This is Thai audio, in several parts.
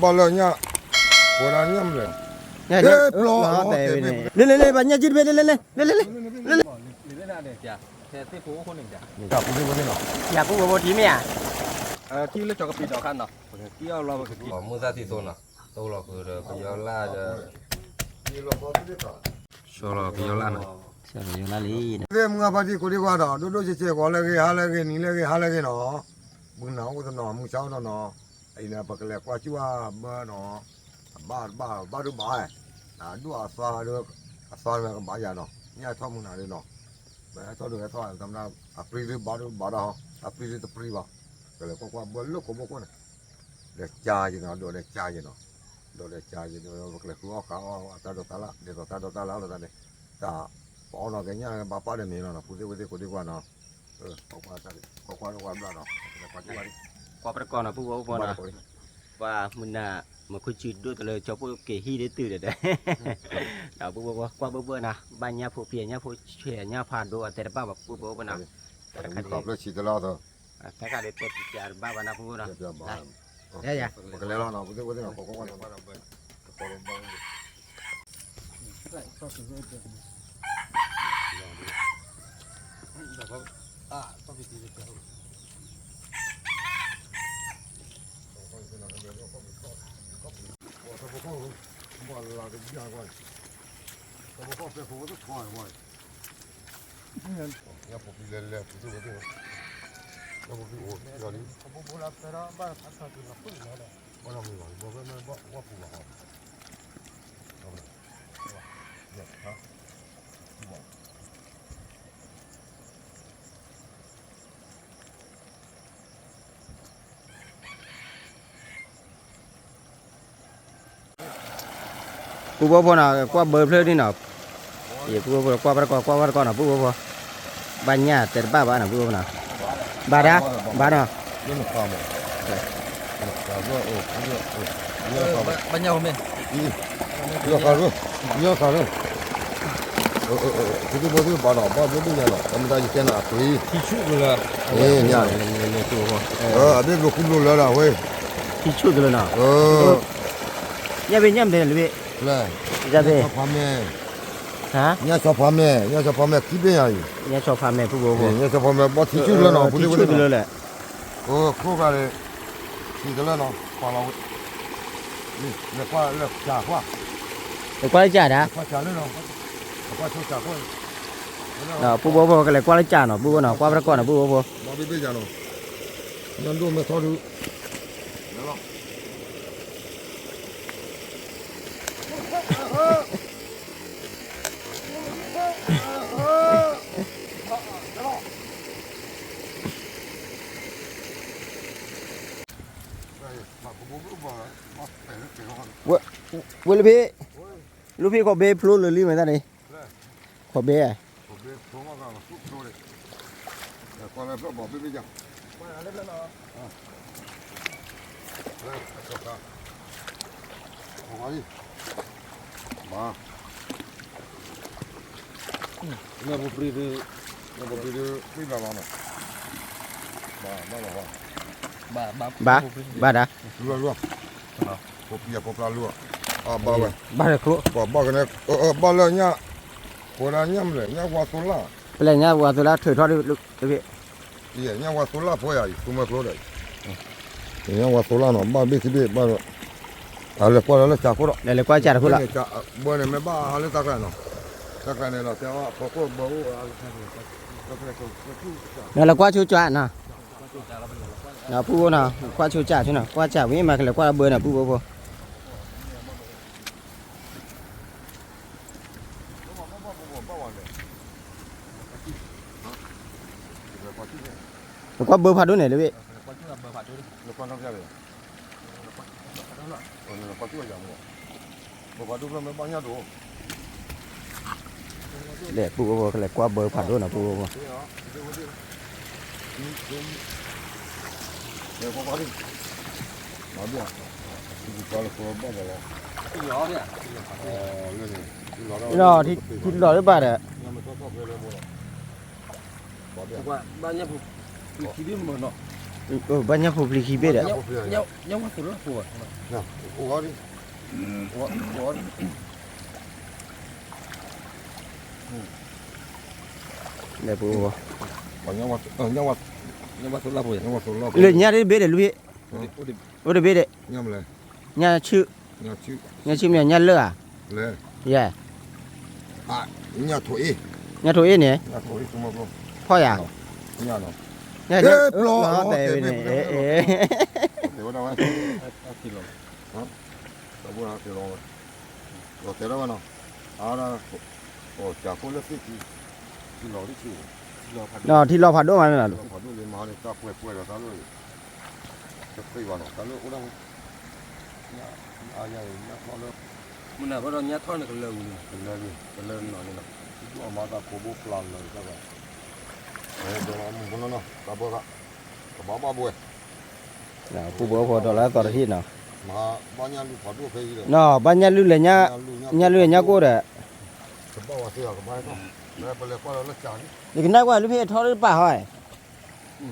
balanya orangnya mle le banyak jadi le tak boleh nak ya aku bawa di manaที่เลือกจอกระปีดอกคันเนาะที่เอาเราไปกิน mua ra thì thôi nào đâu là cứ bây giờ là cho là bây giờ là này sao rồi là lý thế mga bác sĩ cô đi qua đó đôi chỉ có là cái hai là cái ní là cái hai là cái nó bữa nào cũng nó mùng sáu nó ấy là bậc lẹ qua chú à bữa nó ba đứa ba đua xoa là ba già nó nhà thọ mùng nào đây nó bé thọ được cái thọ tầm nào april ba đó april tới april ba cái là qua bữa lúc có một con này để cha gì nó đồ để cha gì nó đồ để cha gì nó bậc lẹ cứ cả ta đồ ta là ta đây ta bỏ nó cái nhà bà ba để mình nó phụ giúp cô đi qua nó qua nó quaประกอบนะผู้ว่าบ่นะว่ามันน่ะมันคุยจืดด้วยเลยเจ้าผู้เกฮีได้ตื่นได้ดาวผู้ว่าquaเบื่อนะบ้านญาผู้เพียญาผู้เชี่ยญาผ่านดูแต่บ้าแบบผู้บ่นะ ขอบเลยฉีดแล้วเถอะ แต่ก็ได้ตัวจานบ้านะผู้นะได้ยัง ก็แล้วเนาะผู้ที่เราขอว่าเราบ้านเราเป็นขอลงบ้างบ้านเราจะยากกว่าแต่พอเป็นผู้ต้องคอยไว้เนี่ยผมมีเล่ๆผู้ที่ว่าแล้วผมมีโอ้ยอย่างนี้ผมบอกแล้วแต่ละบ้านพัฒนาตัวละคนแล้วบ้านเรามีหวังบอกว่าไม่บอกว่าผู้ว่าเขาเนี่ยฮะผู้ว่าผู้ว่าบ่นะquaเบอร์เพลนี่น่ะเดี๋ยวผู้ว่าquaประกอบน่ะผู้ว่าบ้านญาแต่บ้านะผู้ว่านะบ้านน่ะ เรื่องความแต่ว่าโอ้เรื่องความ บ้านยาวไหม เรื่องความคือที่บอกบ้านเราบ้านไม่ได้เนาะทำได้ยังไงนะคุย ที่ชุบเลย เนี่ยตัวว่า อันนี้ก็คุ้มเลยนะเว้ย ที่ชุดเลยน่ะเนี่ยเป็นเนี่ยเป็นเลย เลย จะเป็น พ่อแม่ ฮะ เนี่ยชอบพ่อแม่คิดเป็นยังไง เนี่ยชอบพาแม่ผู้บ่ เนี่ยชอบพ่อแม่บ่ที่ชุดเลยเนาะ ที่ชุดเลยแหละ โอ้ครูกันเลยที่กันแล้วเนาะฟังเรานี่เรียกว่าเรียกจ่าว่า แต่กว่าจ่านะ ว่าจ่าเลยเนาะว่าชุดจ่าคน ผู้บ่ก็เลยกว่าจ่าเนาะผู้บ่เนาะกว่าประกอบเนาะผู้บ่ บ่ไปจ่าเนาะนั่นดูไม่ทอดูเวลพี่ลูกพี่ขอเบพลูหรือรีบมาตอนนี้ขอเบอ่ะ Còn là bỏ bên trong. Bỏ đi. Ba. Nó một bì đi vào nó. Ba đã. Luôn. Cột là luôn. Ba vậy. Ba được luôn. Ba cái này ba là nhá. Cô là nhâm này, nhá qua số là. Cái này nha, qua tôi đã thử thoát được việc. Iya, yang wasola foi aí, cuma flor aí. Yang wasola no, ba besi be ba. Ale kwa ale chakura. Đây là qua trả được lại. Bueno, me ba ale takano. Takane la te wa poko ba u. Đây là qua chiếu trả nè. Nào pu vô nào, qua chiếu trả chứ nào, qua trả với mà cái là qua bơi nào pu vô. Qua bờ phạt đôi này đấy vị. Để phụ vô cái này qua bờ phạt đôi nào phụ vô. Nó thì lò đấy bà đấy. Qua bao nhiêu thì đi mà nó banyak publik beda. Nhau quá tụi nó phù nè ủa đi ủa Để bu. còn nhau quá số la bùi nhau quá số la Le nya de beda lu. Udah beda. nhau mà Nya chữ, nhau chứ nya chữ nya le à? lệ Yeah. à nhau thổi Nya thôi nè. nhau thổi chúng mà bro Thôi à? nhau nó Nya Ê, de. bro, Nó thế tè bên nè. bên Ê. để vào đâu ấy kilo tao muốn ăn rồi rồi thế đó nào à là chả có lớp gì thì nó đi chịu Nó thì lo phạt đố mà là. nó phải đưa lên mà này ta quay rồi ta luôn cái quay vào nó ta luôn đâu ai vậy nó khó lắm mình nào bắt đầu nhát thoát được cái lều cái lên nó này nó mà ta có bộ plan rồi các bạn đấy đó là nó ta bơ cả ba buổi Nào, pu bo pho đó là tao hit nào. mà bao nhiêu lúc phải đưa cái gì rồi Nó banyak lu le nya lu nya ko de. cái bao nhiêu cái bao nhiêu đấy bây giờ qua nó chán Ni kena kwa lu phe tho de pa hoi.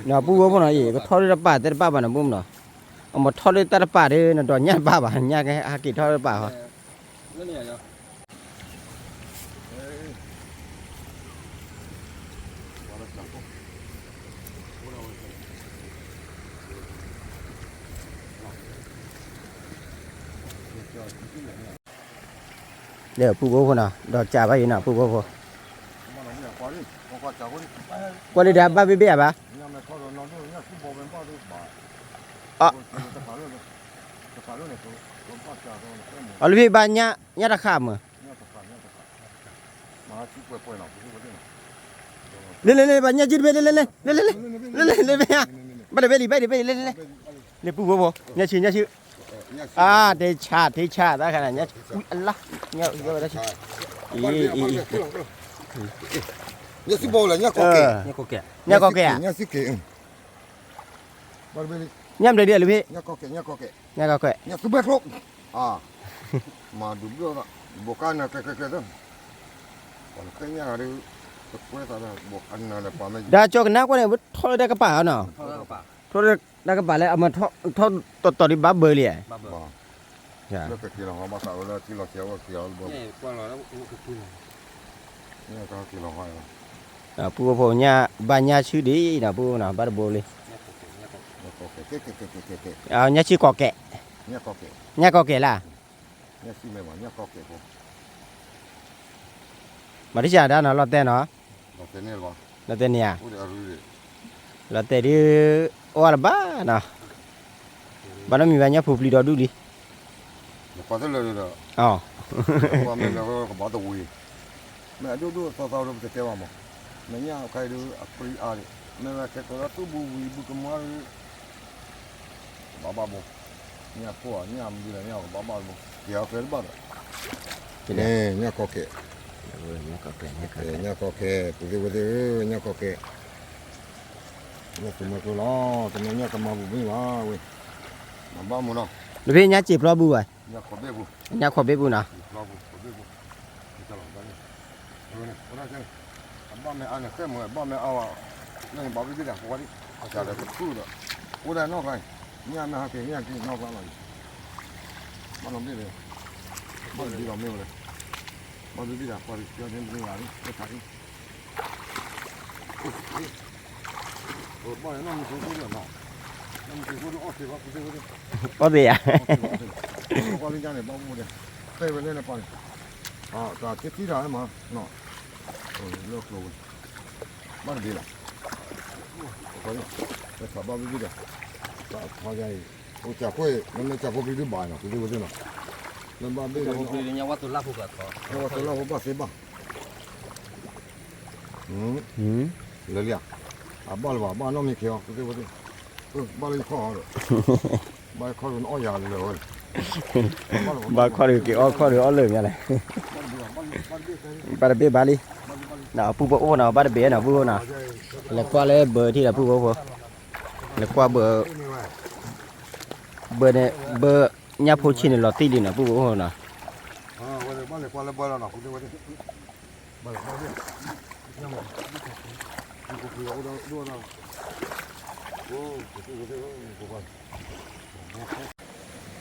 Nó pu bo pho nó gì, có tho de pa de pa ba na bum nó. Mà tho de ta pa de nó đo nya pa ba nya cái ha ki tho de pa hoi. cái này nhá Để pu bo pho nào, đo cha ba gì nào pu bo pho. mà nó nhiều quá đi qua chả có đi Qua đi đá ba bi bi à ba? nhà mày có rồi nó nó cứ bỏ bên bao đi bà À. ta phá luôn này tôi bắt chả thôi cái một Ở lu phe ba nya ra kham à. nhà ta phá mà chỉ quay nào cũng có đấy Lên ba nya chít be lên lên be à. Ba de be lên. Le pu bo pho, nya chữ. À, thế cha ta khả nya. Ui Allah, nya yo da chi. nhà sĩ bò là nhà có kẻ nhá có kẻ Nya ko ke à? nhà sĩ kẻ bao bên Nham de lu phe. nhà có kẻ Nya ko ke. nhà sĩ bẹt luôn à mà đúng rồi đó bộ can là cái đó còn cái nhà đi quay ta là bộ ăn là quả mấy Da cho na ko ne tho de ka pa no. thôi các bạn Tho de ka pa le ama tho to di ba bơ li à. ba bờ Dạ. nó cái kia là họ bắt đầu là chỉ là kéo bộ này qua là nó cũng cái kia nhà cái kia là họ À pu pho nya ba nya chữ đi na pu na ba bo li. nhà có kẻ À nya chi ko ke. nhà có kẻ Nya ko ke la. nhà sĩ mày mà nhà có kẻ không Ma di cha da na lo te no. nó cái này là Lo te ni à. ôi là rồi Lo te di o la ba na. Ba no mi ba nya pu pli do du li. nó có rất là rồi Ờ. qua mình là có bảo tàu mẹ đu tao đâu thể mà mẹ nhà cái đu quay à mẹ là cái đó tu bu cái mà bà bố nhà của nhà gì là nhà bà bố kéo cái bà nè nhà có kẻ nhà có kẻ cái nhà có kẻ nhà tụi mình lo tụi mình nhà tụi mình bụng mà ơi mà bao nhiêu nào Lu phe nya chi pro bu à. nhà có bé bu Nya kho be bu na. lo bu có bé bu cái đó đây rồi nè có đây ba mẹ ăn cái mà ba mẹ ao nên bảo cái gì quá đi chả là cái thứ đó có đây nó cái nhà mẹ cái nhà kia nó cái này mà làm gì đấy bao nhiêu làm nhiều đấy bao nhiêu là qua đi cho nên đi làm cái thằng bao nhiêu năm mươi số rồi nó năm mươi số nó thì bao nhiêu Có be à. qua lên nhà này bao nhiêu đấy đây bên đây là bao nhiêu à cả cái tí ra mà nó rồi rồi bao nhiêu là có cái thằng bao nhiêu đấy thằng này ôi chả quay nó chả có cái thứ bài nào cái thứ nào nên bao nhiêu cái kia nhau quá tụi la phụ cả nó tôi là không sẽ bằng lấy liền bao nó mới kéo cái thứ bao nhiêu khó rồi bao nhiêu khó rồi nó già rồi Ba kho được cái kho được lớn như này. Ba de be ba li. Nào pu bo o nào ba de be nào pu nào. Là qua le bờ thì là pu bo. Là qua bờ này bờ nhà phố chi này lọt tí đi nào pu bo nào. bao nhiêu qua là bao nào cũng được bao nhiêu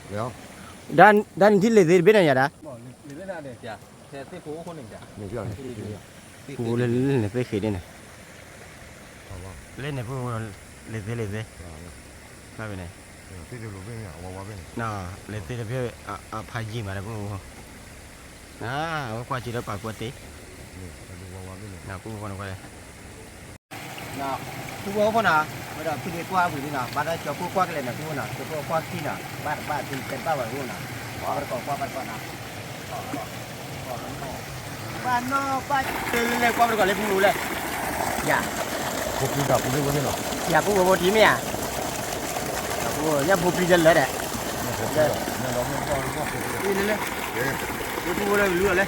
เดี๋ยว ด้านที่เลยเบ็ดเนี่ยนะ บอกหรือไม่น่าเด็ดจ้ะแต่ที่โค้คนหนึ่งจ้ะ นี่เดี๋ยว กูเล่นไปเคยเล่นนะเล่นเนี่ยพวกเล่นไม่เป็นไร ที่ดูเป็นเนี่ยว่าเป็น น่าเล่นเพื่อพายิงมาแล้วพวกว่าจีแล้วปากกวดตี นี่ดูว่าเป็น น่าพวกคนก็เลยน่าพวกคนน่ะไม่ได้พี่กว่าผู้นี่น่ะบ้านเราจะพวกกว่ากันเลยนะพวกน่ะจะพวกกว่าที่น่ะบ้านเป็นบ้านว่าพวกน่ะว่าก็กว่าบ้านน่ะบ้านนอกบ้านเล่นกว่าไปก่อนเลยพวกรู้เลยอย่า พวกพี่กับพวกนี้ว่าเป็นหรอ อย่าพวกทีไม่อ่ะพวกเนี่ยพวกพี่จะเลยแหละ เนี่ยเราไม่ต้องว่าพวก นี่เลย เอ๊ะ พวกเลยเลือเลย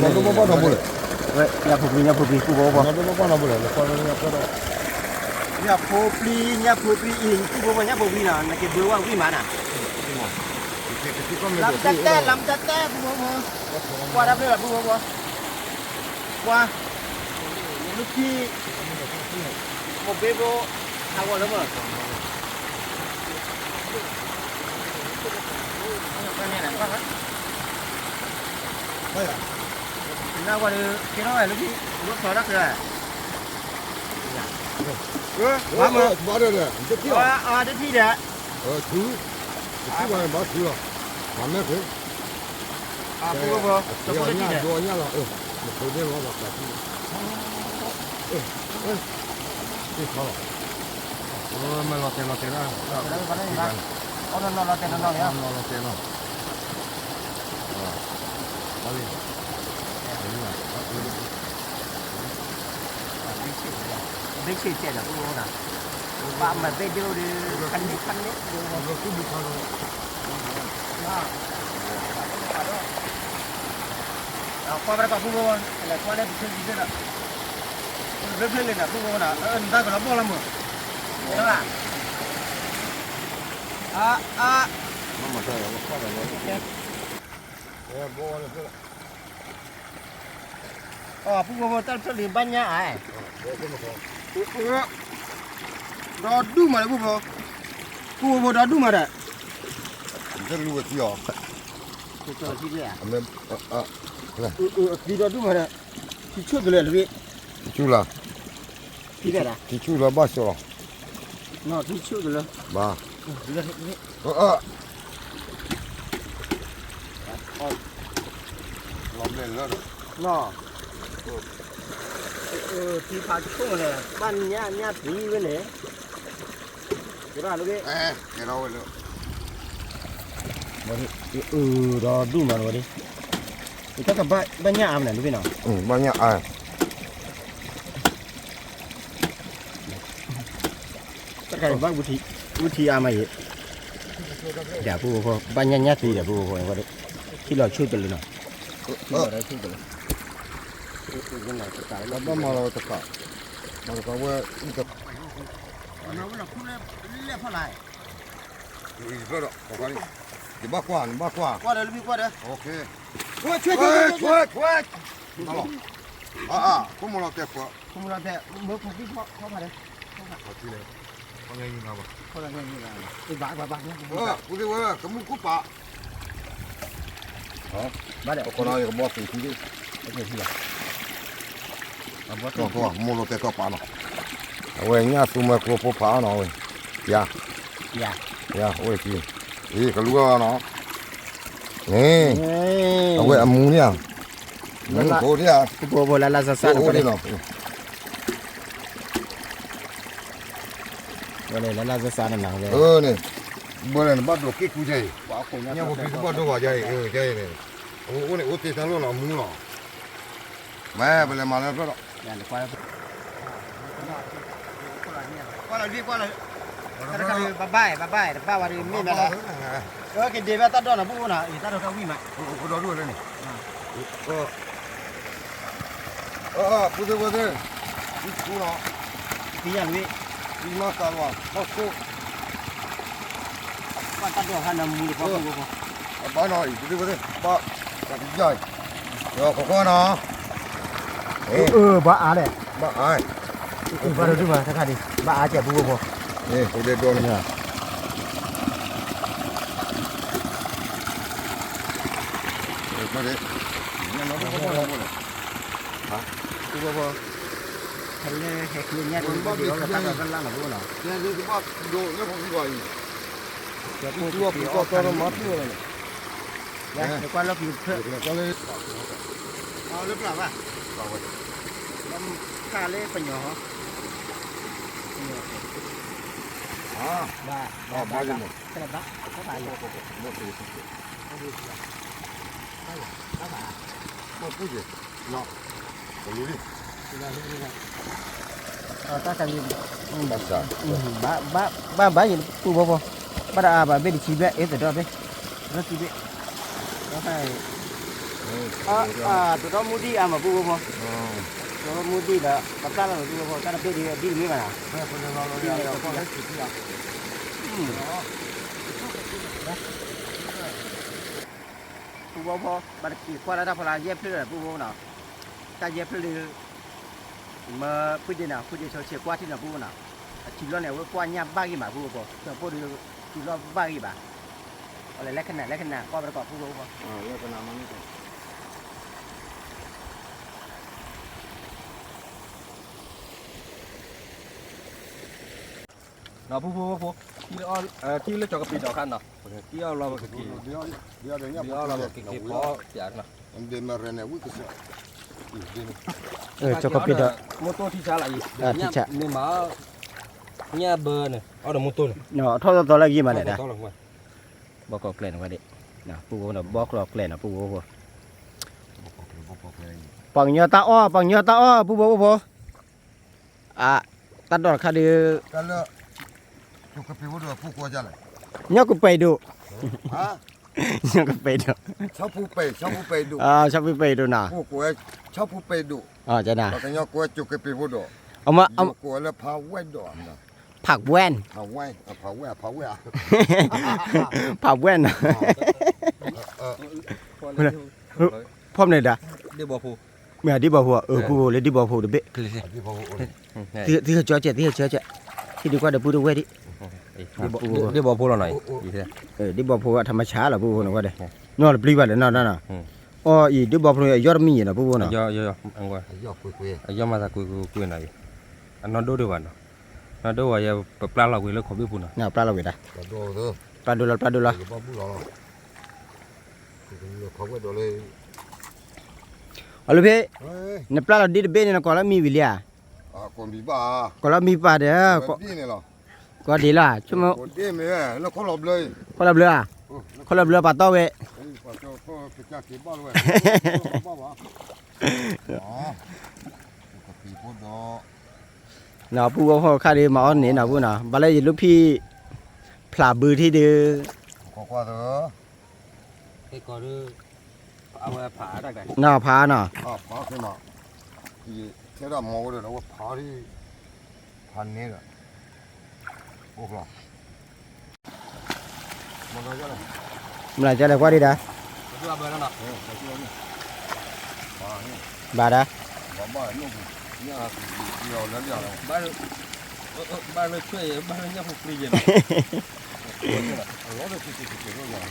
เราต้องบ้านเราบุเลย เว้ยอย่าพวกพี่กูบอกว่า เราต้องบ้านเราบุเลยเราต้องเนี่ยก็ได้ อย่าพวกพี่อินกูบอกว่าอย่าพวกพี่น่ะนักเก็บบัวว่าวิ่งมาน่ะลำจัดแต่กูบอกว่ารับเลยกูบอกว่าลูกพี่โมเบโบทำก่อนแล้วมั้งไม่อะ น่าว่าที่น้อยลูกพี่รถสอรักเลย มาเด้อจะเที่ยว เด็ดที่เด้อ ถือที่ว่ามาถือมาแม่คือ กูบอกจะพูดที่เด้อ ตัวเนี้ยเราตัวนี้เราแบบที่เขาไม่เราเต็มนะ เอานอนเราเต้นนอนเนี่ย เราเต็มนะมาดิ บิ๊กซีเจ็ดอ่ะกูนะบ้ามันไปดูดิคันนี้ดู เราคุ้มดีเขาเลย ความรักกับผู้คนอะไรความรักเป็นสิ่งที่น่ะเรื่องเล่นน่ะผู้คนน่ะได้ก็รับบ่ละมึงเห็นป่ะมันมาใช่เราเข้าไปเลยบัวเลย ผู้คนตั้งสลิมบ้านเนี่ยไอ้รอดูมาเลยผู้คนรอดูมาเลย จะรู้ว่าที่อ๋อ กูเจอที่เนี่ย อันนั้นดีรอดูมาเลยที่ชุดเลยหรือพี่ ชูล่ะ ที่ไหนล่ะ ที่ชูล่ะบ้าชัว นอที่ชุดเลย บ้า ดีเลยนี่ ลมเล่นแล้ว นอที่พาช่วงเลยบ้านเนี่ยผีกันเลยเดี๋ยวลูกพี่ แกเราเลย รอดูมาวันนี้นี่ก็กับบ้านเนี่ยอาบน้ำลูกพี่น้อง บ้านเนี่ย ก็ใครบ้านวุฒิอามาอีกเดี๋ยวผู้พ่อบ้านเนี่ยตีเดี๋ยวผู้พ่อว่าที่เราช่วยกันเลยเนาะที่เราได้ช่วยกันเลยยังไงจะตาย แล้วบ้านมาเราตะกะมาตะกะว่าอีกกับ เราพูดเรื่องเท่าไหร่ อีกก็ได้ขอกันดิบ้ากว่าบ้ากว่า ว่าเดี๋ยวพี่ว่าเดี๋ยว โอเค ช่วย คุ้มเราแต่กว่า คุณเราแต่เมื่อผมพี่เข้ามาเลย ขอที่เลยเขาไงยิงเราบ่ เขาอะไรนี่ล่ะไอ้บ้าเนี่ย กูดิว่าขมุกุปะ บ้าเดี๋ยว คนเราอย่างบ่ตีที่ดิ โอเคพี่ละบ้า ตัวมูเราแต่ก็ปะเนาะเอาไว้เนี่ยซูมาโครโปปะเนาะเว้ยยาโอ้ยพี่ก็รู้ว่าเนาะนี่เอาไว้อามูเนี่ยมันโตเนี่ย กูบอกละซาซา โอ้ยเนาะ วันนี้ละซาซาหนังเลย นี่บ่เลยบ้านดอกกี้กูใจ ว้าวคน เนี่ยบ่พี่บ้านดอกว่าใจใจเนี่ยโอ้นี่โอ้ตีทางโลเนาะมูเนาะแม่ไปเลยมาแล้วก็ เนี่ยเดี๋ยวว่าเราดีกว่าเราถ้าเราบ้าว่าดีไม่มาละกินดีแบบตัดดอนนะพวกน่ะอีตัดดอนวิ่งมา กูรอด้วยเลยนี่กูจะว่าเนี่ยกูเนาะ พี่ยังวิ่ง กูมาตลอดเขาสู้ ว่าตัดดอนหันน้ำมือพอ บ้านหน่อยกูจะว่าเนี่ยบ้าจับใหญ่เดี๋ยวขอเนาะ บ้าอะไร บ้าไอ้ บ้าดูมาถ้าใครดิบ้าอาเจ็บปุ๊บปุ๊บ นี่ตัวเด็ดโดนเนี่ยมาดิเนี่ยน้องพ่อพ่อเลยฮะตัวพ่อ ทะเลแหกคืนเนี่ยเดี๋ยวเราตั้งกันล่างหรือปุ๊บเนาะ เนี่ยนี่ว่าดูเนี่ยผมก่อน เดี๋ยวปุ๊บ ตัวผมก็ตัวมัดด้วยเลย เนี่ยเดี๋ยวก่อนเราพิมพ์เพื่อ ก็เลย เอาหรือเปล่าป่ะ เอาไป แล้วค่าเล่เป็นหรอ อ่า บ้า บ้าบ้าจะหมด กระบะกระบะอยู่ หมดเลยหมดผู้ดิเนาะไปดูดิ ta sang nhìn bắt ra ba nhìn tu bò bò ba đã ba bên chỉ bé hết rồi đó bên rất chỉ bé đó phải tụi nó mua đi à mà bu bò tụi nó mua đi là tập ra là bu bò ta là bên đi mấy mà nào bu bò bò ba chỉ qua đó phải là dép thôi là bu bò nào ta dép thôi mà bây giờ nào bây giờ sẽ qua thì là bu nào chỉ lo này qua nhà ba cái mà bu bò giờ bu đi chỉ lo ba cái bàอะไรเล็กขนาดก็ประกอบผู้รู้ป่ะ เล็กขนาดมันนี่ก่อน เนาะผู้ที่ที่เลือกจอกระปีดอกคันเนาะที่เราแบบกี่ เดี๋ยวเนี่ย ที่เราแบบกี่พอเสียเนาะ มันเดินมาเรียนเนี่ยวิ่งก็เสีย cho có biết đó โมโต้ที่ช้าอะไรนี่มาเนี่ยเบอร์เนี่ยเอาแต่โมโต้เนี่ย nó thôi thôi là gì mà này đã ต้องลงมา บอกก็แกล้งว่าดินะผู้รู้นะบอกเราแกล้งนะผู้รู้ป่ะปังเนื้อตาอ้อผู้รู้ป่ะตัดดอกคดี กันเลยจุกกระปิวด้วยผู้กลัวจะอะไร เนื้อกูไปดู ฮะ เนื้อกูไปดู ชอบผู้ไปดู ชอบไปดูนะ ผู้กลัวชอบผู้ไปดู จะนะ แต่เนี่ยกลัวจุกกระปิวด้วย เอามาก ลัวแล้วพาแว่นดอนนะ ผักแว่น พาแว่น ผักแว่นพร้อมเลยด่ะ เดี๋ยวบอกผู้ เมื่อดีบ่หัวผู้เลยดีบ่ผู้เดเบะ ที่พา ที่เขาเจาะที่ดีกว่าเดี๋ยวผู้ดูไว้ดิ เดี๋ยวบอกผู้เราหน่อยดีแท้ ดีบ่ผู้ธรรมชาติล่ะผู้นะว่าเด้นอนปลีว่าเลยนั่นน่ะอ๋ออีดีบ่ผู้ยอดมีน่ะผู้น่ะ ย่ออังกว่า ย่อคุย ย่อมาจากคุยหน่อยอันนั้นดูดีกว่าเนาะนั่นดูว่าอย่าปลาเราคุยแล้วขอพี่พูดนะ น่ะปลาเราเว้ยด่ะ โดเด้อ ปลาดูละ บ้าผู้เราเขาก็โดเลย เอาเลยพี่ เฮ้ย ในปลาเราดิเบเนี่ยก็ละมีวิเลีย คนบีบ้า ก็ละมีปลาเด้อ ดีเนี่ยหรอ ก็ดีล่ะชั่วโมง คนดีไหมแล้วเขาหลบเลย คนละเรือปลาต้อเว้ย ปลาเจ้าก็กระจายกี่บ้านเลยบ้าวะอ๋อกระปีพูดเนาะ น่ะผู้ก็พอค่าดีมาอ้อนนี่น่ะผู้น่ะบัดเลยลูกพี่พลาบือที่ดื้อ ก็กว่าเถอะ ไอ้ก็ดูเอาไปผ่าได้ไง น่ะพาน่ะ พาขึ้นมาอีเท่าหมอเลยนะว่าพาที่พันนี้แหละโอ้โหมันก็จะอะไร มันจะได้กว่าดีด่ะ ดูเอาไปแล้วเนาะ ไปเที่ยวนี่ปลานี่ บาดด่ะ บ้าลูกเนี่ยเดียวแล้วเดียวแล้ว บ้านเราช่วยบ้านเราเนี่ยพวกฟรีเย็น เราได้คิดเราอย่าง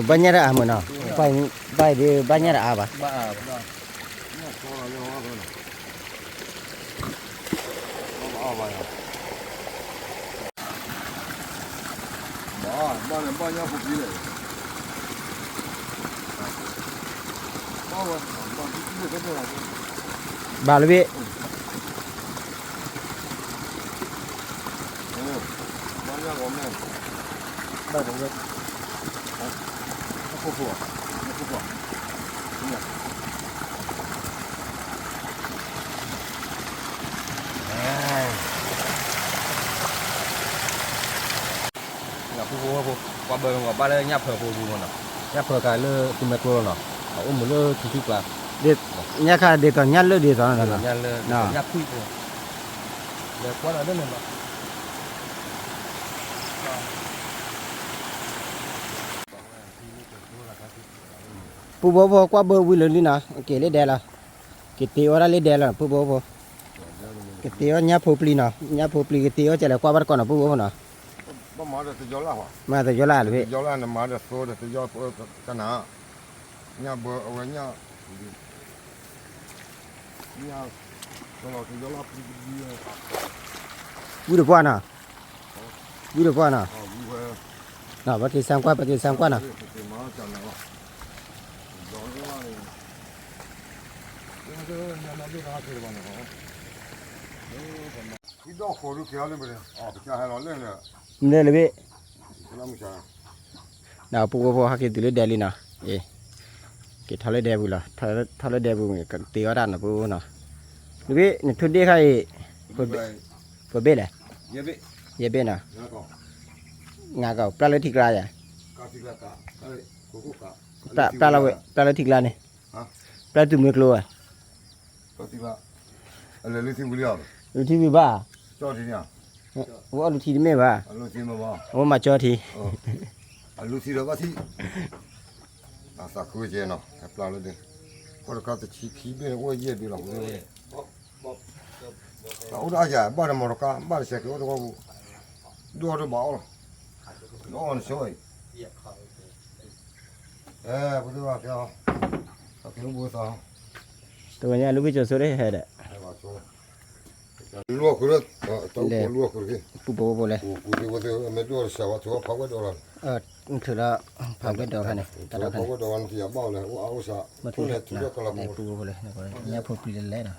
banyak dah mun ah. Bai dia banyak dah apa? บ้า เนี่ยตัวเราเรียกว่าอะไรเอาไปบ้านเนี่ยพวกนี้เลยบ้านที่ก็ได้ Ba lebih. Banyak komen. Banyak. Apa buat? Ini. Ngọc phu qua bờ ngọc ba lên nhấp phở phu phu nó nhấp phở cái lơ tìm mệt luôn nó ôm một lơ chú là Dia nya ka dia tu nya le dia tu nah. nhăn lơ nhấp phu phu để qua là đơn mà ปูโบโบกว่าเบอร์วิลเลยนะเกเลเดล่ะเกตีออราเลเดล่ะปูโบโบเกตีอญาโพปลีนะญาโพปลีเกตีอจะแล้วกว่าบัดก่อนนะปูโบนะ บ่มาได้จะยอละว่ะ มาแต่ยอลาเลย ยอละน่ะมาได้โซได้จะยอกันนะญาเบอเอาไว้ญาญาตลอดจะยอละปีเดียว วิเดกว่านะวิเดกว่านะ อ๋อวิเว น่ะบัดที่3กว่าบัดที่3กว่านะ มาจังนะว่ะยอละนี่เดี๋ยวญามาดูนะคือบ่เนาะอีดอกโครุque ale mere ah que ha lo le ne นี่เลย la mu cha น่ะปูโบฮักเกติเลยเดลีนะเอเกทะเลเดบุล่ะทะเลเดบุเกตีออดานะปูนะเลยนี่ทุเดไข่เปเบเลย ye be เยเบนะ na ko งาเก่าปลาเลยทิกลาอย่า ka ti la ka ale ko ko ka ปลาละเวปลาเลยทิกลานี่ ฮะ ปลาตุ่มเมกลัว ka ti la ale le tin bulia ลูทีมีบ้า cho ti nya ว่าลูทีนี่ไม่บ้า alo ti ma ba ว่ามาจอที alo ti da ba ti sa ku je no ka pla le de ko ka ta chi ki be wo ye bi la wo o da ja ba mo ka ba se ko do ko do ba o no on soi bu do ba ka ka lu bu sa ตัวเนี้ยลูกพี่จะสู้ได้เหรอ lúa của nó tao có lúa của cái ปูโบโบเลย của cái vật liệu mấy đứa sao mà thua phá cái đồ này ถือละผ่านไปดอกกันนี่ตะดอกกัน phá cái đồ này thì bao này áo sao มา thu ถือ này thu นะ được cái ใน là ปูโบเลยนะก็เนี่ยพวกปีเลยนะ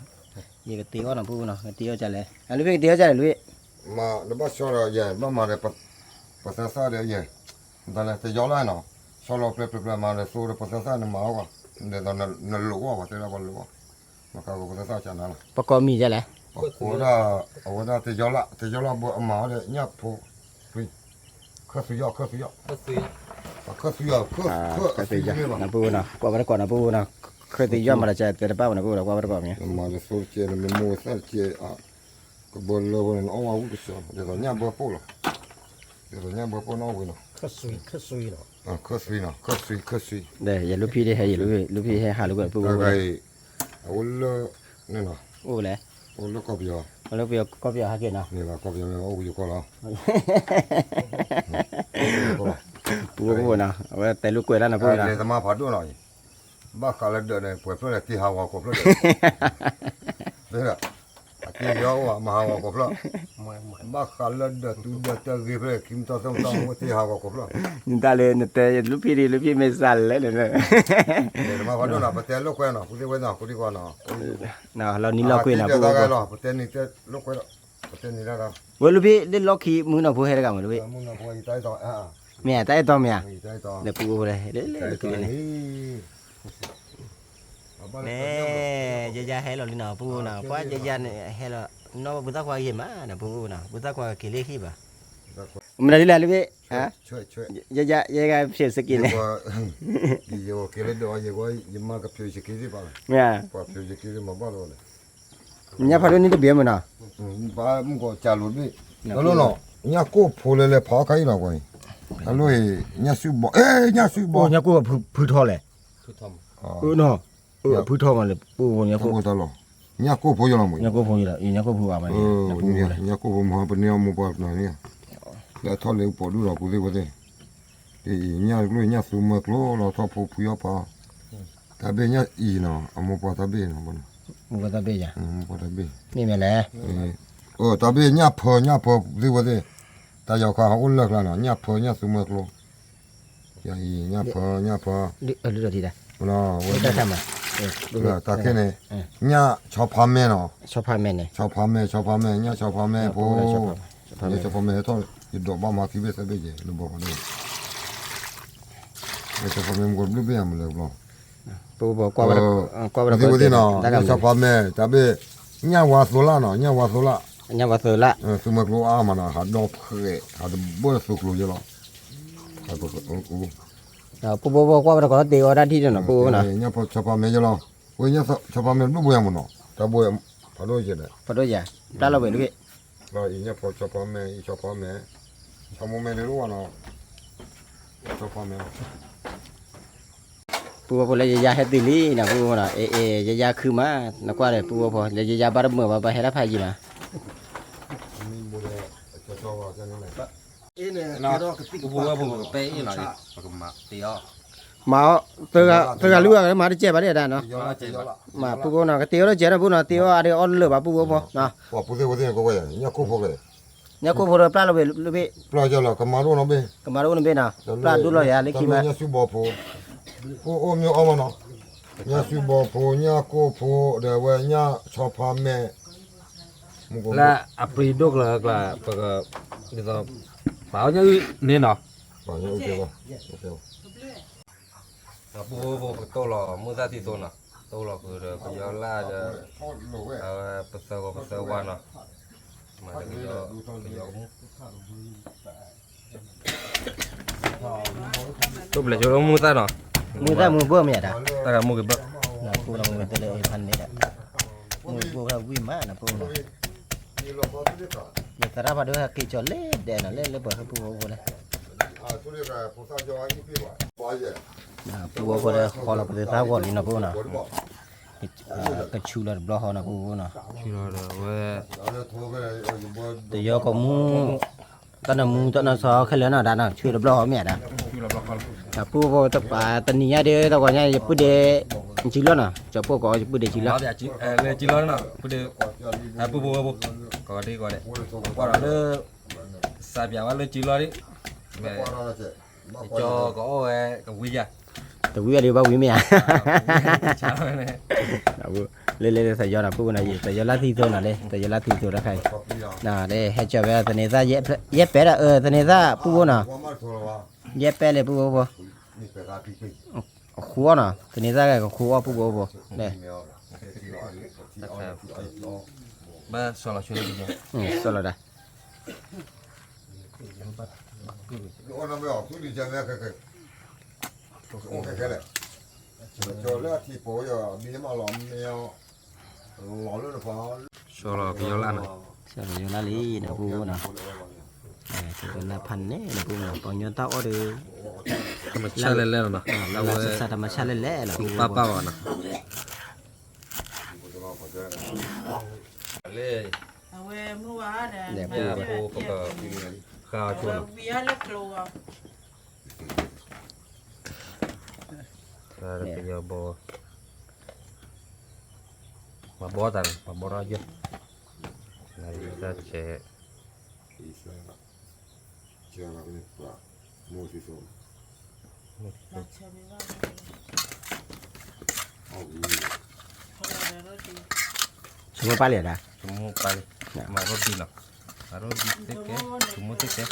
ยี่ก็ตีอ้อนปูเนาะตีอ้อจะเลยอันลูกพี่ตีอ้อจะเลยลูก mà nó bắt cho là vậy bắt mà này bắt sang sao đấy vậy đó là cái gió này nó sau đó plei mà này số được bắt sang sao nó máu quá để nó lúa quá thế là còn lúa mà cái bắt sang sao chẳng nào ประกอบมีจะเลย ở đó cái gió là bộ máu đấy nhấp phụ khơi suy gió khơi suy gió ก็ซื้อ khơi suy gió ก็ตีจ้ะนะปูเนาะกว่าไปก่อนนะปูเนาะเคยตีย้อนมาแล้วจะแต่ป้านะปูเนาะกว่าไปก่อนเนี่ย mà nó số chia nó mua sao chia à cái bồn lô bồn nó ôm áo cái sao để rồi nhà bơ po rồi để rồi nhà bơ po nó vậy nó ก็ซุยเนาะ à khơi suy เดี๋ยวอย่าลูกพี่ได้ให้ลูกพี่ให้หาลูกปู cái cái ôn lơ này nè โอ้เลย ôn lơ cọp giờ แล้วพี่ก็พี่หาเกินเนาะ này là cọp giờ nó ôm có là ปูโบเนาะว่าแต่ลูกกล้วยแล้วนะปูเนาะ để tao mà phát đuôi rồi bác cả là đợt này quẹt nó là tí hào vào cọp đó đấy là tí gió mà hào vào cọp đó bác cả là đợt tao ghi về kim tao xong tí hào vào cọp đó นี่ตาเลยแต่ลูกพี่ไม่สั่นเลยเนี่ย để mà phát đuôi là bắt tay lúc quen nó cũng đi quen nó cũng đi qua nó เนาะเรานี่เราคุยนะ ปู ปู ก็รอประเทศนี้จะลูกไว้แล้วประเทศนี้แล้วครับ ว่าลูกพี่ได้ล็อกขี้มือเนาะพูดให้ได้กันมั้ยลูกพี่ มึงเอาไปใจต่ออ่ะ แม่ใต้ต่อแม่ ใจต่อ เดี๋ยวปูเลยเด้ ใจ ๆ ต่ คือ อ นี่ นี่ แม่ยายๆให้เรานี่เนาะปูเนาะป้ายายๆให้เราเนาะบุตรกว่าเห็นมาเนาะปูเนาะบุตรกว่าเกลีขี้บ่มันได้แล้วลูกพี่ฮะ ช่วยช่วย ยายๆเสียสกิน ดีกว่าดีกว่าเกลือดอยดีกว่ายิ่งมากกับผิวสกินสิป่ะ แม่ กว่าผิวสกินมาบ้าเลย เนี่ยพอนี่ได้เบี้ยมั้ยเนาะ บ้ามึงก็จ่าลุด้วยแล้วเนาะเนี่ยกูพูดเลยพอใครหรอกวะแล้วเนี่ยสุบเนี่ยสุบ โอ้เนี่ยกูพื้นท่อแหละ คือท เนาะพื้นท่อมันเลยปูเนี่ย กูตลอดเนี่ยกูพูดยังไงมึง เนี่ยกูพูดอยู่แล้วเนี่ยกูพูดว่ามันเนี่ยปูเลย เนี่ยกูผมหาเป็นเนี่ยมึงบอกหน่อยเนี่ยแล้วทอดเลยปอดูเรากูได้ก็ได้เนี่ยกล้วยเนี่ยสูงมากล้อเราทอดผู้ผู้ยอพอตาเบี้ยเนี่ยอีเนาะเอามาปอตาเบี้ยเนาะบ่ มึงก็ตาเบี้ย ปอตาเบี้ย นี่แม่แหละ ตาเบี้ยเนี่ยพอได้ก็ได้ตายาวข้าอุ่นเลิกแล้วเนาะเนี่ยพอเนี่ยสูงมากล้อยาอีเนี่ยพอดูดีได้ เนาะ ไม่ได้ทำอ่ะ ตาแค่นี้เนี่ยชอบพาแม่เนาะ ชอบพาแม่เนี่ย ชอบพาแม่เนี่ยชอบพาแม่พอเนี่ยชอบพาแม่ทอดอยู่ดอกบ้ามาที่เบี้ยเบี้ยลูกบอกเลยเนี่ยชอบพาแม่มันก็ลูกเบี้ยมันเลยบ่ ปูบอกกว่า ที่ว่าที่เนาะชอบพาแม่ตาเบี้ยเนี่ยว่าสุราเนาะเนี่ยว่าสุรา เนี่ยว่าเสือละ สมัยลูกอามันหาดอกเพื่อหาดบ่สุกลูกเยอะหรอหาดปูบอกว่าเราก็ตีว่าได้ที่เนาะปูเนาะ เนี่ยพอชอบพาแม่เยอะหรอเว้ยเนี่ยชอบพาแม่ลูกบ่ยังมันเนาะตาบ่ยังพอด้วยเยอะเลย พอด้วยจ้ะตาเราเป็นลูกพี่ เราอีเนี่ยพอชอบพาแม่ชอบพาแม่ชอบแม่เลยรู้ว่าเนาะชอบพาแม่ ปูพอเลยยาให้ติลีนะปูนะยาคือมานะกว่าเลยปูพอยาบารเมื่อว่าให้ละพายจีมา มีบุเรจะชอบว่าจะนั่นแหละเอ้เนี่ย nó เดี๋ยวก็ติ๊ก cái bùa bùa cái bé như này mà cầm mặt tí ó มาเตอรู้ว่ามาได้เจ็บบ่ได้เนาะ ยอละจะยอละ มาปูก็นะก็เตียวแล้วเจ็บนะปูนะเตียวอะได้ออนเลยบ่ปูพอนะ ว่าปุเตก็ว่าเนี่ยคู่พวกเลย เนี่ยก็พอปลาเราไป ปลาจะละก็มาดูนะเบ้ ก็มาดูนเบนะปลาดูเลยอะเล็กขี้มา เนี่ยสุบโพโอ้มีเอามาเนาะเนี่ยสุบโพเนี่ยคู่โพเดี๋ยวว่าเนี่ยชอบพาแม่ là apri đốt là cái đó bảo như nên nó ป่าเนี่ยโอเคป่ะโอเค là bùa bùa cái tô lò mua ra thì tô nè tô lò cứ được cái gió la cho bớt sơ qua nè mà cái gió tốt là cho nó mua ra nè มือได้มือเบิ่มเนี่ยดะ ta cả mua cái bớt นะปูลองมือตัวเลยพันนี่แหละมือปูเราวิ่งมานะปูนะอย่าตระบาดด้วยกิจเล่เด่นเล่เลยเปิดให้ปูปูเลย သူတွေကပူစာကြောအကြီးပြပါပါရဲ့ นะปูปูเลยขอเราไปตาก่อนนี่นะปูนะ ဘောဘော กระชูเลยบล็อกนะปูนะ khi nào rồi về ဒါလည်းထိုးခဲ့ဘော แต่ยอก็มูตอนนั้นมูตอนนั้นซอแค่แล้วนะดานะช่วยบล็อกเมียดะ khi nào bớt con นะปูปูตะปาตอนนี้เด้อตะก่อนเนี่ยจะพูดเดจิล้นะจะปูก็จะพูดเดจิล้ nó thì chị lên chị lo nè bữa đi bùa bùa bùa có đi có đấy qua đó đưa xài bia lên chị lo đi ဘောရတာချက် cho có cái quy ra แต่วิเดียวบ่วิเมีย chào này นะปูเล่ๆใส่ยอนะปูนะแต่ยอละที่โซนะเลยแต่ยอละที่โซละใคร ပတ်ပြီးတော့ น่ะเด้ให้เจ้าเวลาตะเนซ่าเย็บแปะละตะเนซ่าปูน่ะ ဘောမထိုးတော့ เย็บแปะเลยปูบ่ นี่เป็นการพิจิตร ขัวน่ะตะเนซ่าก็ขัวปูบ่เด้ ba sao là chuyện gì nhỉ สละได้ โอ้น้ำไม่ออกทุลีจังเลยแค่โอ้แค่เลยโจเลือดที่โป้ยมีมาหลอมเมียวหลอมเลือดฟ้า sao là cái gió lan này สละอยู่ละลีนะปูน่ะตัวละพันเนี่ยนะปูน่ะปองยอนตาออเดอ mà cha lên lên rồi nè เราศึกษาธรรมชาติแล่ๆล่ะปู ba ba vào nè lên เอาเว้ยเมื่อวานเนี่ย nhà cô có cái khao เอา chuột เว้ยเวียเล็กลัว ra được cái gió bò mà bò tàn mà bò ra chưa này ra trẻ เชื่อว่าเป็นปลาโมซิโซ มาเชื่อไหมว่า เอาอี เขาอะไรรถดี สมมุติปลาเหลียดอ่ะ chúng tay mà roti nè mà roti tết cái chúng muốn tết cái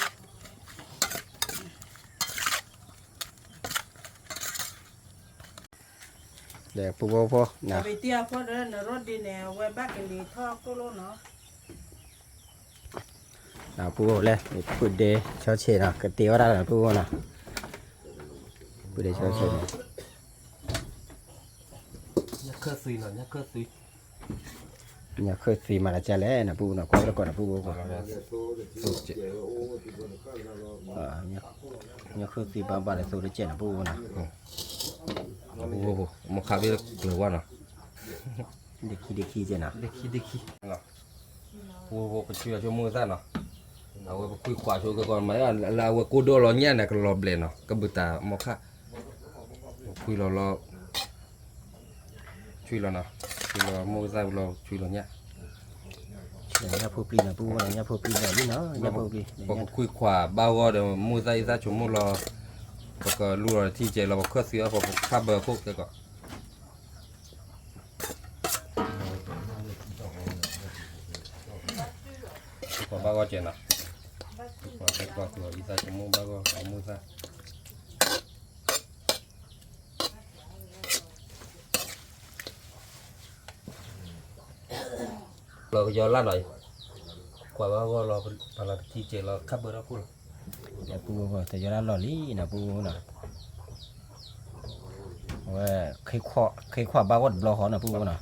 เดี๋ยวปูบ่นะ ไปเตี้ยเพราะเดินรถดีเนี่ยเว้ยบ้านกันดีทอกก็รู้เนาะ นะปูเลยพูดเดชอเชนะกะเตียวได้นะปูนะพูดเดชอเชนะ nhắc cơ suy là nhắc cơ suy เนี่ยเคยสีมาแล้วจะแล้วนะปูนะก็แล้วก่อนนะปูบ่ sụt chị เนี่ยเคยสีบางๆเลยสูดเจ็ดนะปูนะ một khá biết lửa qua nè เด็กขี้เจนะ đi khi nè vô phải chia cho mưa ra nè nào quy khóa cho cái con máy là cô đô nó nhẹ này cái lò bể nè cái bự tà một khác quy lò chui lò nè chui lò mưa ra lò chui lò nhẹ เนี่ยพูปีนะปูนะเนี่ยพูปีแบบนี้เนาะเนี่ยพูปี có quy khóa bao gồm để mưa ra chúng mua lò có cái lùa thì chế là một khớp xíu có khắp bờ khúc cái có có bao gồm chuyện nào có cái quả cửa đi ra chúng mua bao gồm có mua ra lò gió lan rồi quả bao gồm là thì chế là khắp bờ đó cũng เนี่ยปูบ่แต่จะละหล่อลี่นะปูนะว่าเคยขวาบ้าวัดบล็อกนะปูนะ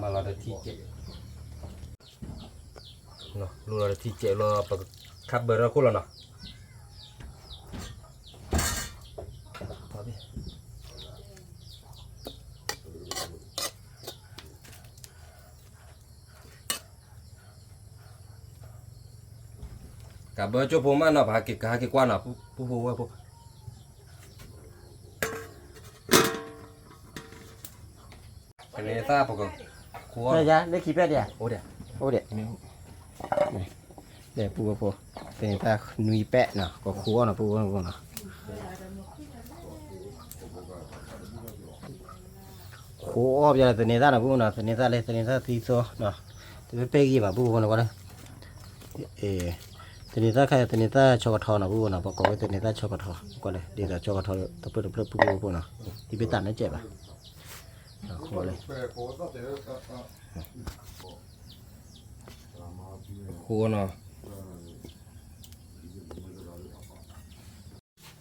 mà là để thi chế nó luôn là thi chế lo bậc khắp bờ ra cũng là nó cả bữa cho bố mà nó phải cái quan nào bố cái này ta phải có ได้ยะได้ขี้เป็ดเนี่ย ô đẹp โอ้เด็ดเดี๋ยวปูปูเป็นตาหนุยแปะเนาะก็ครัวเนาะปูเนาะโอ้ยอย่าตัวนี้ตาเนาะปูเนาะตัวนี้ตาเลยตัวนี้ตาตีโซเนาะตัวเป๊กยี่มาปูเนาะก็เลยตัวนี้ตาใครตัวนี้ตาช็อกโกแลตเนาะปูเนาะประกอบตัวนี้ตาช็อกโกแลตก็เลยเดี๋ยวช็อกโกแลตตะเปิดปูเนาะที่ไปตัดนั่นเจ็บอ่ะครัวเลย khu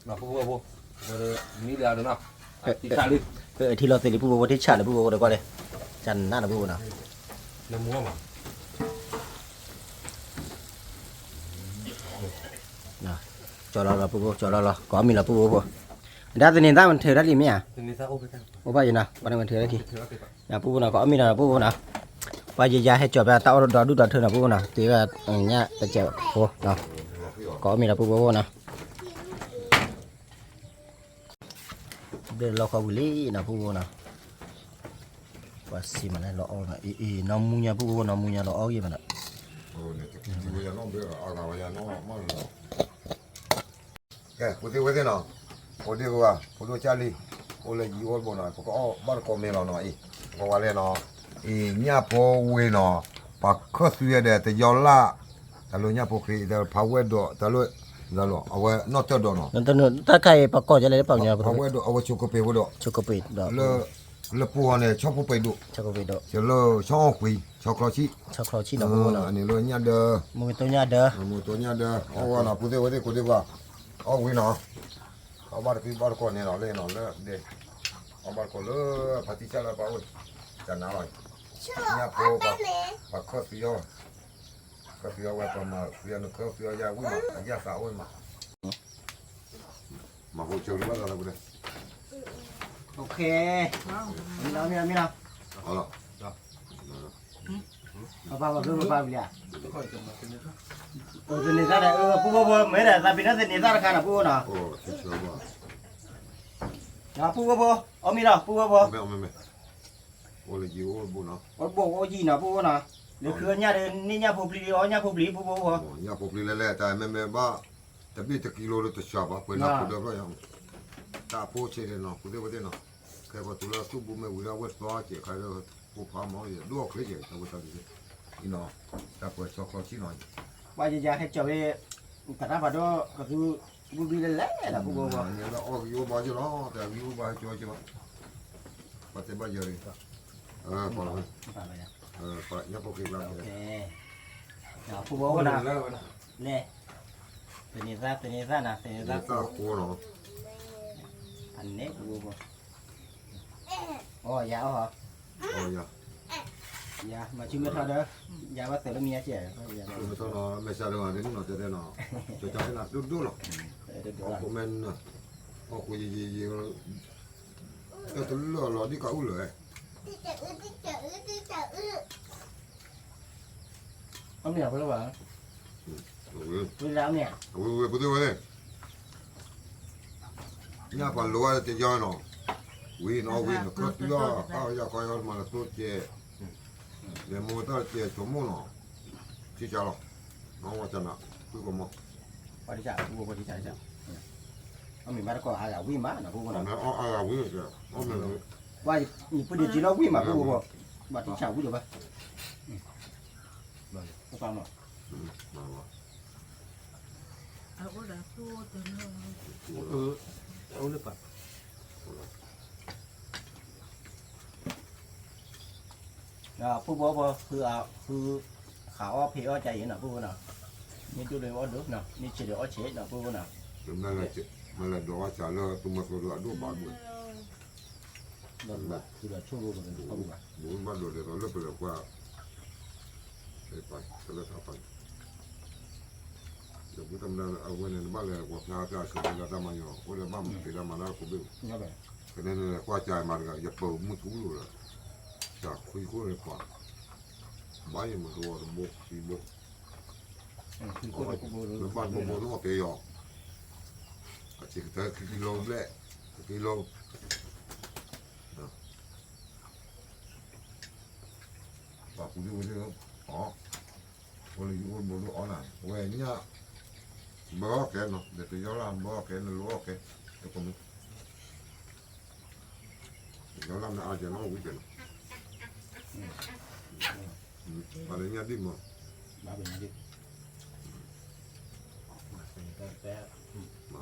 nó bố rồi mi là được nào thì trả đi ที่เราติดปูปูที่ฉาดปูปูเดี๋ยวก็เลยจันหน้าปูเนาะ nó mua mà จอเราปูจอเราก็มีเราปูด้านตัวนี้ด้านมันเถื่อนได้ดีไหมอ่ะ thì người ta ôm cái โอ้ป้าอยู่นะวันนี้มันเถื่อนได้ดี thứ cái นะปูนะก็มีนะปูนะว่าจะย้ายให้จบแล้วเอาดอดูดอเถื่อนนะปูนะตีว่าอย่างเงี้ยจะเจ็บปูนะก็มีนะปูนะเดินเราเข้าบุรีนะปูนะว่าสิมันให้เราเอานะน้ำมุญญาปูน้ำมุญญาเราเอาอยู่มันนะ cái bữa thế nào bữa đi qua bữa đi chơi đi bữa là gì bữa nào có bắt con mèo nó ý có qua lên nó nhà phố quê nó bà khất suy để từ gió la ta lo nhà phố khi ta phá quê đó ta lo ở quê nó cho đó nó นั่นตัวนู้นถ้าใครประกอบจะอะไรได้ป่ะเนี่ย phá quê đó ở quê chụp cái đó ช็อกโกแลตดอก le pu này chọc pu đó ช็อกโกแลตดอก จะle chọc quỳ chọc lo chi ช็อกโกแลตชีนะปูนะ anh lo nhà đờ มือตัวเนี้ยเด้อ muaตัวnhà đờ ở qua nó bữa thế cô đi qua ở quê nó ở bắt con này nó lên nó le để ở bắt con le phát đi chơi là bao chẳng nào rồi nhà phố bà khất suy yo khất suy yo qua tầm mà suy nó khất suy yo ra quê mà ra xã hội mà hồi chiều đi bắt đầu là đây โอเคมีเรา เอาล่ะ ป้าดูป้าวิลาตัวนี้ซะได้ปูไม่ได้ซะเป็นตัวนี้ซะราคานะปูนะ โอ้ชิวๆว่ะ นะปูเอามีนะปู ไม่โอ้เลยจิ๋วโอ้บุญเนาะ โอ้โบโอ้จีนะปูนะเดี๋ยวคือเนี่ยเดี๋ยวนี่เนี่ยปูปลีอ๋อเนี่ยปูปลีปู โอ้ยาพวกนี้แหละแต่ไม่บ้าแต่พี่ตะกิโลละตัวชอบอ่ะเพิ่นนับกูเด้อก็ยังตาโพเชเดเนาะกูเด้อบ่ได้เนาะแค่ว่าตัวละสุบุแม่วิลาวัดฟ้าเจใครเด้อผู้พาหมออยู่ดวกเลยเจตะบ่ตะดิอีเนาะตาเปิดช็อกโกแลตชิหน่อย ว่าจะให้เจ้าไปกระทำผัดก็คือบุบีเลยแหละนะปู เนี่ยเราออกอยู่บ่อยู่เนาะแต่อยู่บ่จ่อยๆปฏิบัติเยอะเลยพอแล้วปะยาพวกนี้แล้ว โอเคนะปูนะเนี่ยตัวนี้ซะนะตัวนี้ซะ ตาโคเนาะ อันนี้ปูโอ้ยาวเหรอ โอ้ยา ยามาชิมเมื่อเท่าเด้อยาว่าเสร็จแล้วมีอาเจี๋ย ไม่ต้องเนาะไม่ใช่เรื่องอะไรนี่เนาะจะได้เนาะจะจ่ายนะดูเนาะ ผมเป็นออกคุยยี่แต่ตัวเลือดนี่ก็อุ้เลย เอาเหนียวไปแล้ววะ โอ้ย เวลาเนี่ย โอ้ยพูดได้เลยนี่พอรู้ว่าจะย้อนเนาะวิ่งก็ตัวเขาอยากคอยมาตัวเจ้เดี๋ยวมูตัวเจ้ชั่วโมงเนาะที่จะหรอน้องว่าจะน่ะคือก็มั้ง พอดีจ้ะปูพอดีจ้ะเอามีมาแล้วก็อาวิ่งมานะปูนะ นะวิ่งจ้ะไม่ ว่ามีประเดี๋ยวจีเราวิ่งมาปูบอกบัดที่เช้าวิ่งอยู่ปะก็ฟังหน่อย เอาละพูดตัวนึง ô nước bạc ปูบอกคือข่าวเพอใจเห็นนะปูนะนี่ดูเลยว่าดุนะนี่เฉลี่ยเฉลี่ยนะปูนะ มันละดอกจ่าเลยตัวมันตัวละดูบาดบุญ นั่นแหละคือเราช่วยรู้กันดูเขาดูกัน บุญบาดเลยเราเลิกไปแล้วว่าไปก็เลยไปเดี๋ยวกูทำได้เอาไว้ในบ้านเลยว่างานจะเสร็จแล้วทำมาอยู่โอ้ยบ้านติดแล้วมาแล้วกูเบี้ย นี่แบบ ก็นั่นแหละกว่าใจมันก็อย่าเปิดมือถือเลยจากคุยเลยกว่าบ้านมันตัวบกสีบก คือคนกูบ่รู้ บ้านโมโนเกยอจิกแต่กิโลเละกิโลปากกูดูดิอ๋อวันนี้วันบนอ๋อน่ะเว้ยเนี่ยบ่แกเนาะเดี๋ยวจะย้อนลำบ่แกนรู้แกเดี๋ยวผมย้อนลำน่ะอาจจะน้องวิ่งอะไรเนี่ยดิมั้ง มาเป็นดิแปะ มา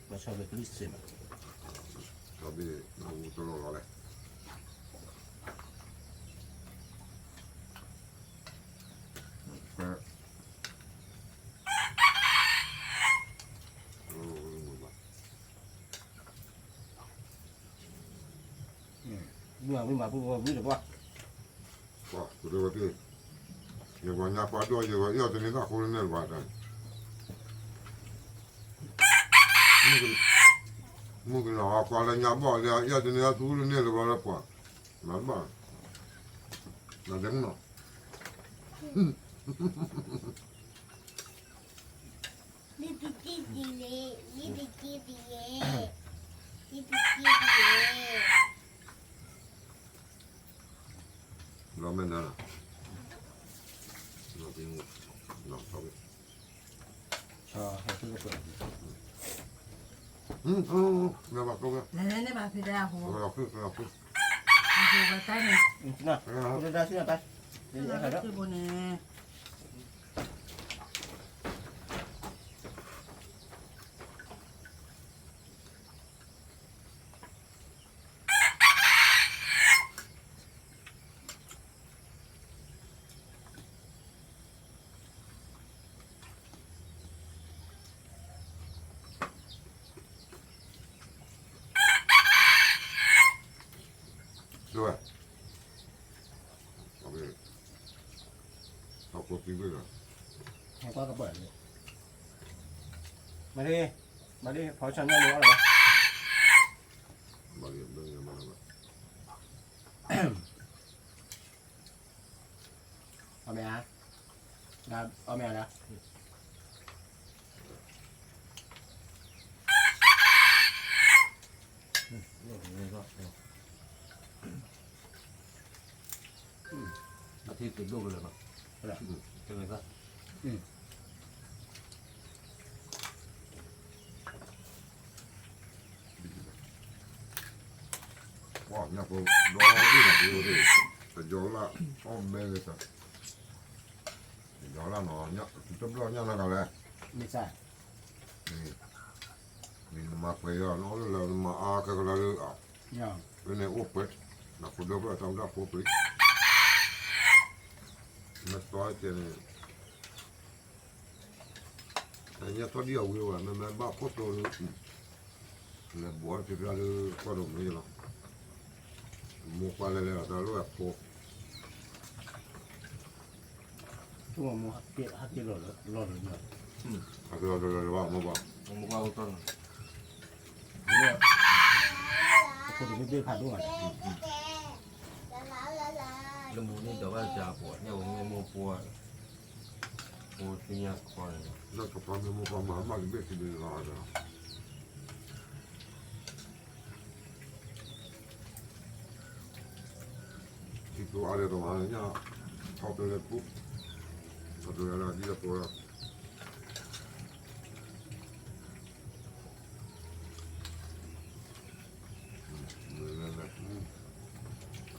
มาชอบเป็นลิสต์ เราไปเราตลอดเลยแปะ เมื่อไม่มาพูดว่าวิ่งหรือว่า Wah, sudah berarti. Ya banyak padu aja, ya ternyata kuliner badan. Mungkin apa ada nyabak ya ternyata kuliner berapa? Berapa? Nada no. Ramen dah. Nak tengok. Nak tahu. ชอให้ซื้อเปิด Nampak kau kan? แล้วเนี่ยมาพี่ดาหัว Kalau aku. มาคือว่าใต้เนี่ย นะคุณได้ซื้อไปเดี๋ยวใครแล้ว คือบนเนี่ย Dua. Okey. Aku tinggal dah. ให้ก็กระเบิดเลยมาดิพอฉันไม่รู้อะไรวะ Balik dengan mana? เอาไหมฮะเอาไหมนะ อาทิตย์ติดลูกเลยป่ะใช่ไหมครับ Wah, ni aku doa lagi nak dia. Terjola, oh beli tu. Terjola nanya, kita belanja nak kale. ไม่ใช่ Ni nama apa ya? Nol lah nama A ke kalau A. ย่อ Ini opet. Nak kuda pula tahu dah opet. Nak tahu je ni. Hanya tu dia awal, memang bak foto ni. Nak buat kita ada korum ni lah. Muka lele selalu aku. ช่วงมูฮักเกลหล่นเลย Aku ada wak mau bak. ผมบอกว่าต้น เนี่ยคนที่ไม่ได้ผ่านด้วย ลำบูนี่แต่ว่าจะปวดเนี่ยผมไม่มูปวดปวดที่เนี่ยคอย Nak kepala muka mama lebih sini lah ada. Itu ada rumahnya. Kau boleh pun. Ada lagi apa orang.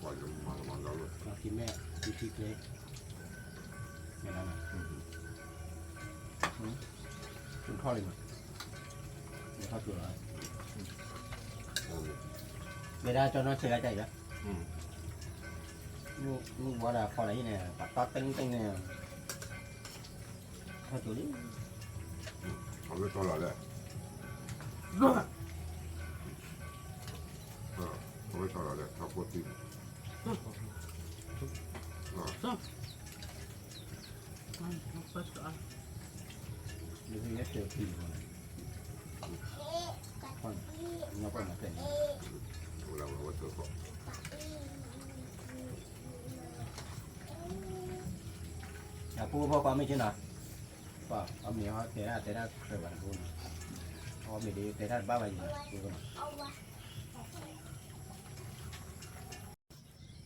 Wajib mana-mana lu. เรากินแม่กินพริกเล็กไม่ได้นะคุณพ่อเลยมั้ยเดี๋ยวเขาตัวอะไรไม่ได้จนน้องเชื่อใจแล้วลูกว่าอะไรพออะไรเนี่ยตัดตัดตึ้งเนี่ยเขาตัวนี้ Kau boleh tolak dah. Kau boleh tolak dah. Kau putih. ก็สอน หรือว่าเจอผีคนคนเราก็มาเป็น Ulang betul kok. Aku apa macam mana? Apa? Kami awak tidak kerja pun. Awak beli tidak bawa je.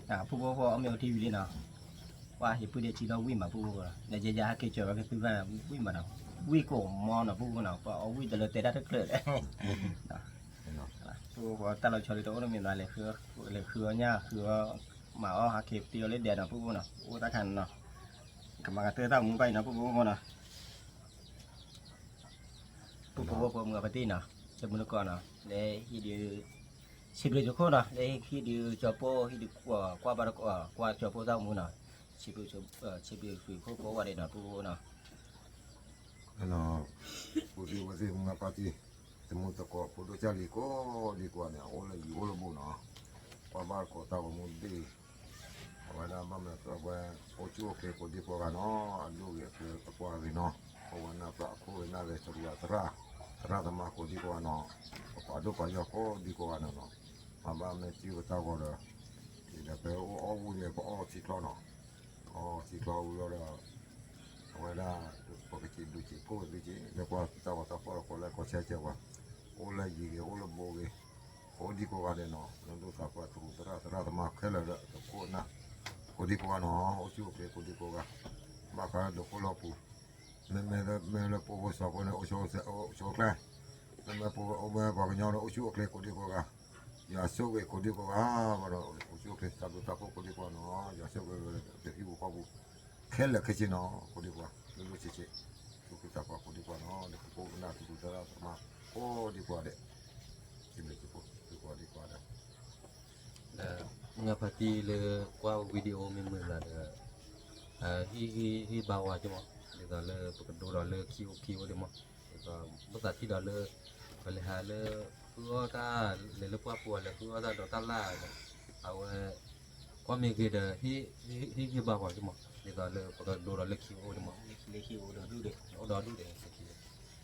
Ah, pun apa kami TV ni nak. Wah, ibu dia cakap win mah pun. Dah jajah ke cakap ke pun win mana? Win ko mau nak pun nak. Apa win dah tidak kerja. Pun apa tak lalu cari tu orang minta le nya mà ở hạ kịp tiêu lên đèn nào phụ nào u ta khăn nào cầm bằng tơ tao muốn bay nào phụ nào phụ người phải tin nào cho muốn con nào để khi đi xịt được cho khô nào để khi đi cho po khi đi qua ba qua cho po tao muốn nào xịt được khô khô qua đây nào phụ nào nó phụ đi vào gì muốn cái gì thì muốn tao có phụ đồ chơi đi qua này ô là bù nó qua ba có tao muốn đi wana mama kwa ochuo ke ko di ko no anu ye ke ko ri no o wana pa ko na le storia tra da ma ko di ko no ko ado pa yo ko di ko no no mama me ti ko ta ko da ida pe o wu ye ko o ti ko no o ti ko u yo da wana ko ke ti du ti ko du ti le ko ta ko le ko che wa o le yi ge o le bo ge o di ko ga no no ta ko tu tra da ma ke le da ko na Kodiko no, osu ke kodiko ga. Maka do kolopu. Me le po so ko ne oso kla. Me po o me ba nyo no osu ke kodiko ga. Ya so ke kodiko ga, ba osu ke ta do ta ko kodiko no, ya so ke ibu ko bu. Kele ke no kodiko. Lu chi chi. Tu ke ta ko kodiko no, de ko na tu ta ma. Kodiko de. Sini ko kodiko de. Ngapati le qua video mình mượn là hi bao à chứ mà để đó là đồ đó là kêu đấy mà rồi bất cứ khi đó là phải là cứ ta là qua bùa là cứ ta đó ta làเอาqua mình cái đó hi bao à chứ mà để đó là đồ đó là kêu đấy mà le kêu dah dulu deh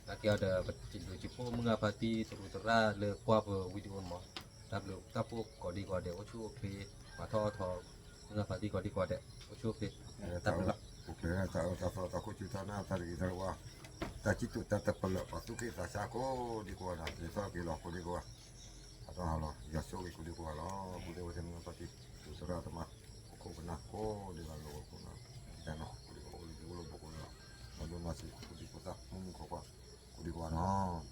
Laki ada betul cipu mengapati terutera le qua video mà tapu kodi kode ochu oke matho mengapati kodi kode ochu oke Tahu oke tak ko cerita na tadi kita wa ta citu ta pelak patu ke ta sako di ko na kita ke lo ko di ko atau halo ya so ke di ko lo bude wa tem pati sura ta ma ko na ko di la lo ko na ya no ko di ko lo ko na lo masih ko di ko ta mun ko di ko no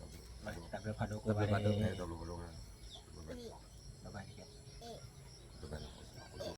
tak berpadu berpadu eh dulu bye bye